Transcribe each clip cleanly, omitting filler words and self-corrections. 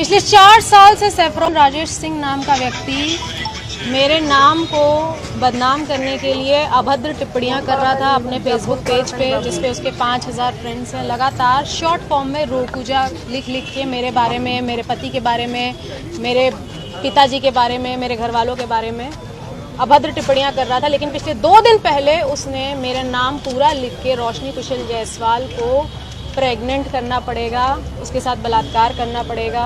पिछले 4 साल से सैफरॉन राजेश सिंह नाम का व्यक्ति मेरे नाम को बदनाम करने के लिए अभद्र टिप्पणियां कर रहा था अपने फेसबुक पेज पे, जिसपे उसके 5000 फ्रेंड्स हैं। लगातार शॉर्ट फॉर्म में रोकूजा लिख के मेरे बारे में, मेरे पति के बारे में, मेरे पिताजी के बारे में, मेरे घर वालों के बारे में अभद्र टिप्पणियां कर रहा था। लेकिन पिछले 2 दिन पहले उसने मेरा नाम पूरा लिख के रोशनी कुशल जायसवाल को प्रेग्नेंट करना पड़ेगा, उसके साथ बलात्कार करना पड़ेगा,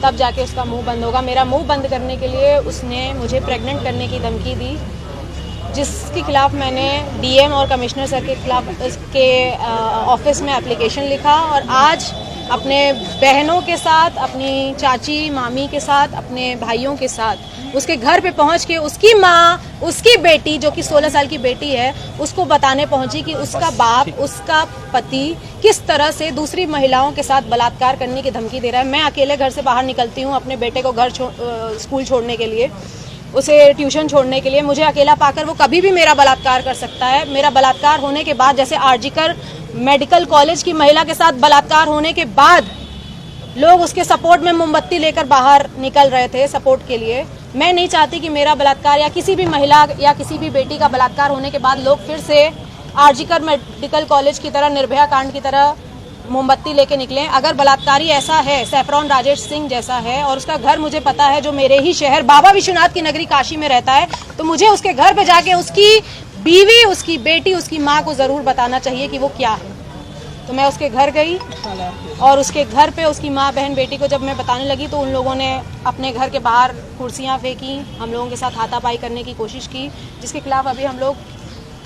तब जाके उसका मुंह बंद होगा। मेरा मुंह बंद करने के लिए उसने मुझे प्रेग्नेंट करने की धमकी दी, जिसके खिलाफ मैंने डीएम और कमिश्नर सर के खिलाफ के ऑफिस में एप्लीकेशन लिखा। और आज अपने बहनों के साथ, अपनी चाची मामी के साथ, अपने भाइयों के साथ उसके घर पे पहुंच के उसकी माँ, उसकी बेटी जो कि 16 साल की बेटी है, उसको बताने पहुंची कि उसका बाप, उसका पति किस तरह से दूसरी महिलाओं के साथ बलात्कार करने की धमकी दे रहा है। मैं अकेले घर से बाहर निकलती हूँ अपने बेटे को स्कूल छोड़ने के लिए, उसे ट्यूशन छोड़ने के लिए। मुझे अकेला पाकर वो कभी भी मेरा बलात्कार कर सकता है। मेरा बलात्कार होने के बाद, जैसे आरजीकर मेडिकल कॉलेज की महिला के साथ बलात्कार होने के बाद लोग उसके सपोर्ट में मोमबत्ती लेकर बाहर निकल रहे थे सपोर्ट के लिए, मैं नहीं चाहती कि मेरा बलात्कार या किसी भी महिला या किसी भी बेटी का बलात्कार होने के बाद लोग फिर से आरजीकर मेडिकल कॉलेज की तरह, निर्भया कांड की तरह मोमबत्ती लेके निकले। अगर बलात्कारी ऐसा है, सैफरॉन राजेश सिंह जैसा है, और उसका घर मुझे पता है जो मेरे ही शहर बाबा विश्वनाथ की नगरी काशी में रहता है, तो मुझे उसके घर पे जाके उसकी बीवी, उसकी बेटी, उसकी माँ को जरूर बताना चाहिए कि वो क्या है। तो मैं उसके घर गई और उसके घर पे उसकी माँ, बहन, बेटी को जब मैं बताने लगी तो उन लोगों ने अपने घर के बाहर कुर्सियाँ फेंकी, हम लोगों के साथ हाथापाई करने की कोशिश की, जिसके खिलाफ अभी हम लोग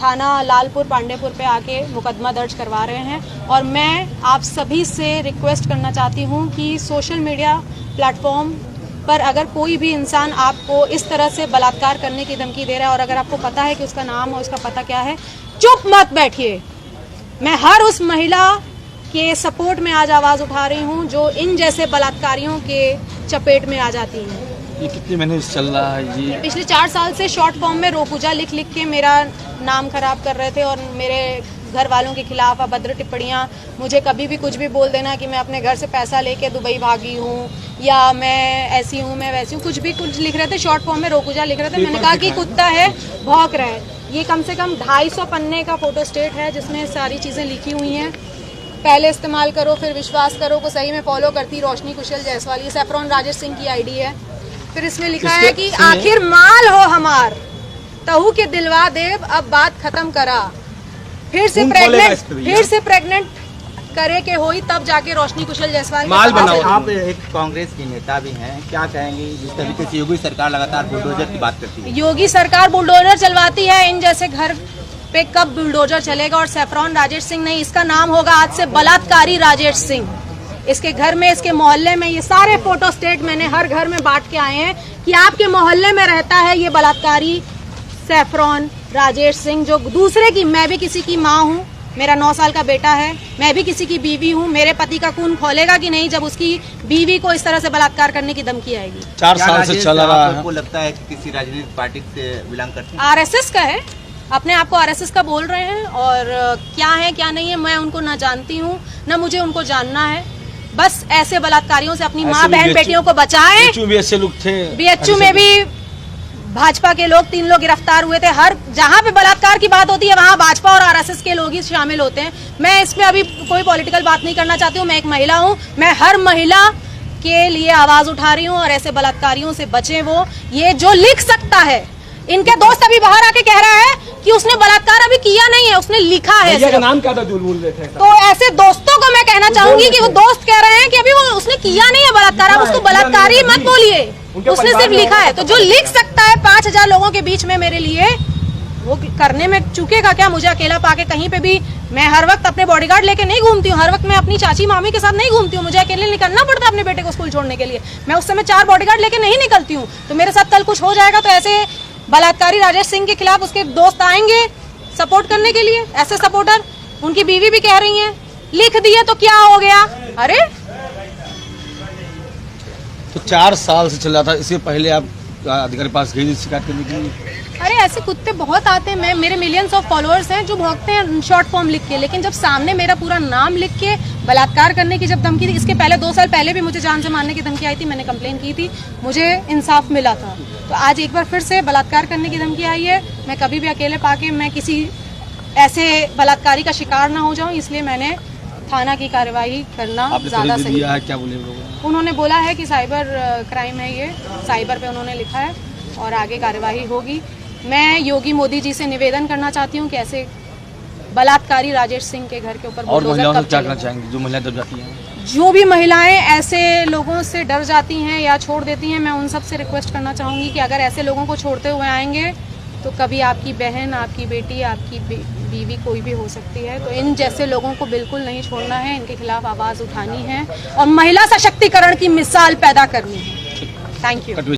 थाना लालपुर पांडेपुर पे आके मुकदमा दर्ज करवा रहे हैं। और मैं आप सभी से रिक्वेस्ट करना चाहती हूँ कि सोशल मीडिया प्लेटफॉर्म पर अगर कोई भी इंसान आपको इस तरह से बलात्कार करने की धमकी दे रहा है और अगर आपको पता है कि उसका नाम और उसका पता क्या है, चुप मत बैठिए। मैं हर उस महिला के सपोर्ट में आज आवाज़ उठा रही हूँ जो इन जैसे बलात्कारियों के चपेट में आ जाती हैं। ये कितने महीने से चल रहा है? ये पिछले 4 साल से शॉर्ट फॉर्म में रोकूजा लिख के मेरा नाम खराब कर रहे थे और मेरे घर वालों के खिलाफ अभद्र टिप्पणियाँ, मुझे कभी भी कुछ भी बोल देना कि मैं अपने घर से पैसा लेके दुबई भागी हूँ या मैं ऐसी हूँ, मैं वैसी हूँ, कुछ भी कुछ लिख रहे थे। शॉर्ट फॉर्म में रोकूजा लिख रहे थे। मैंने कहा कि कुत्ता है, भौंक रहा है। ये कम से कम 250 पन्ने का फोटो स्टेट है जिसमें सारी चीज़ें लिखी हुई हैं। पहले इस्तेमाल करो फिर विश्वास करो को सही में फॉलो करती रोशनी कुशल जायसवाल, ये सैफरॉन राजेश सिंह की आईडी है। फिर इसमें लिखा है कि आखिर माल हो हमार, तहु के दिलवा देव, अब बात खत्म करा, फिर से प्रेग्नेंट करे के होई तब जाके रोशनी कुशल जायसवाल माल बनाओ। आप एक कांग्रेस की नेता भी हैं, क्या कहेंगी जिस तरीके से योगी सरकार लगातार बुलडोजर की बात करती है? योगी सरकार बुलडोजर चलवाती है, इन जैसे घर पे कब बुलडोजर चलेगा? और सैफरॉन राजेश सिंह नहीं, इसका नाम होगा आज से बलात्कारी राजेश सिंह। इसके घर में, इसके मोहल्ले में, ये सारे फोटो स्टेट मैंने हर घर में बांट के आए हैं कि आपके मोहल्ले में रहता है ये बलात्कारी सैफरॉन राजेश सिंह, जो दूसरे की, मैं भी किसी की माँ हूँ, मेरा 9 साल का बेटा है, मैं भी किसी की बीवी हूँ। मेरे पति का खून खोलेगा कि नहीं जब उसकी बीवी को इस तरह से बलात्कार करने की धमकी आएगी? 4 साल से चल रहा है। आपको लगता है कि किसी राजनीतिक पार्टी से बिलोंग करते हैं? आरएसएस का है, अपने आप को आरएसएस का बोल रहे हैं, और क्या है क्या नहीं है मैं उनको ना जानती हूँ ना मुझे उनको जानना है। बस ऐसे बलात्कारियों से अपनी माँ, बहन, बेटियों को बचाएं। बीएचयू में भी भाजपा के लोग 3 लोग गिरफ्तार हुए थे। हर जहां पे बलात्कार की बात होती है वहां भाजपा और आरएसएस के लोग ही शामिल होते हैं। मैं इसमें अभी कोई पॉलिटिकल बात नहीं करना चाहती हूँ। मैं एक महिला हूँ, मैं हर महिला के लिए आवाज उठा रही हूँ और ऐसे बलात्कारियों से बचें। वो ये जो लिख सकता है, इनके दोस्त अभी बाहर आके कह रहा है कि उसने बलात्कार अभी किया नहीं है, उसने लिखा है। का नाम क्या था? तो ऐसे दोस्तों को मैं कहना चाहूंगी कि वो दोस्त कह रहे हैं कि अभी वो उसने किया नहीं है बलात्कार, आप उसको बलात्कारी मत बोलिए, उसने सिर्फ लिखा है। तो जो लिख सकता है 5000 लोगों के बीच में मेरे लिए, वो करने में चूकेगा क्या? मुझे अकेला पाके कहीं पे भी, मैं हर वक्त अपने बॉडीगार्ड लेके नहीं घूमती हूँ, हर वक्त मैं अपनी चाची मामी के साथ नहीं घूमती हूँ। मुझे अकेले निकलना पड़ता है अपने बेटे को स्कूल छोड़ने के लिए। मैं उस समय 4 बॉडीगार्ड लेके नहीं निकलती हूँ। तो मेरे साथ कल कुछ हो जाएगा तो ऐसे बलात्कारी राजेश सिंह के खिलाफ उसके दोस्त आएंगे सपोर्ट करने के लिए, ऐसे सपोर्टर। उनकी बीवी भी कह रही हैं लिख दिए तो क्या हो गया? अरे तो 4 साल से चल रहा था, इससे पहले आप अधिकारी पास गई शिकायत करने के लिए? अरे ऐसे कुत्ते बहुत आते हैं, मेरे मिलियंस ऑफ फॉलोअर्स हैं जो भौंकते हैं शॉर्ट फॉर्म लिख के, लेकिन जब सामने मेरा पूरा नाम लिख के बलात्कार करने की जब धमकी थी, इसके पहले 2 साल पहले भी मुझे जान से मारने की धमकी आई थी, मैंने कंप्लेन की थी, मुझे इंसाफ मिला था। तो आज एक बार फिर से बलात्कार करने की धमकी आई है। मैं कभी भी अकेले पाके मैं किसी ऐसे बलात्कारी का शिकार ना हो जाऊं, इसलिए मैंने थाना की कार्रवाई करना ज्यादा सही है। क्या बोले लोग? उन्होंने बोला है कि साइबर क्राइम है, ये साइबर पे उन्होंने लिखा है और आगे कार्रवाई होगी। मैं योगी मोदी जी से निवेदन करना चाहती हूँ कि ऐसे बलात्कारी राजेश सिंह के घर के ऊपर और महिलाओं बुलडोजर से क्या करना चाहेंगे जो महिलाएं दब जाती हैं? जो भी महिलाएं ऐसे लोगों से डर जाती हैं या छोड़ देती हैं, मैं उन सब से रिक्वेस्ट करना चाहूँगी कि अगर ऐसे लोगों को छोड़ते हुए आएंगे तो कभी आपकी बहन, आपकी बेटी, आपकी बीवी कोई भी हो सकती है। तो इन जैसे लोगों को बिल्कुल नहीं छोड़ना है, इनके खिलाफ आवाज़ उठानी है और महिला सशक्तिकरण की मिसाल पैदा करनी है। Thank you.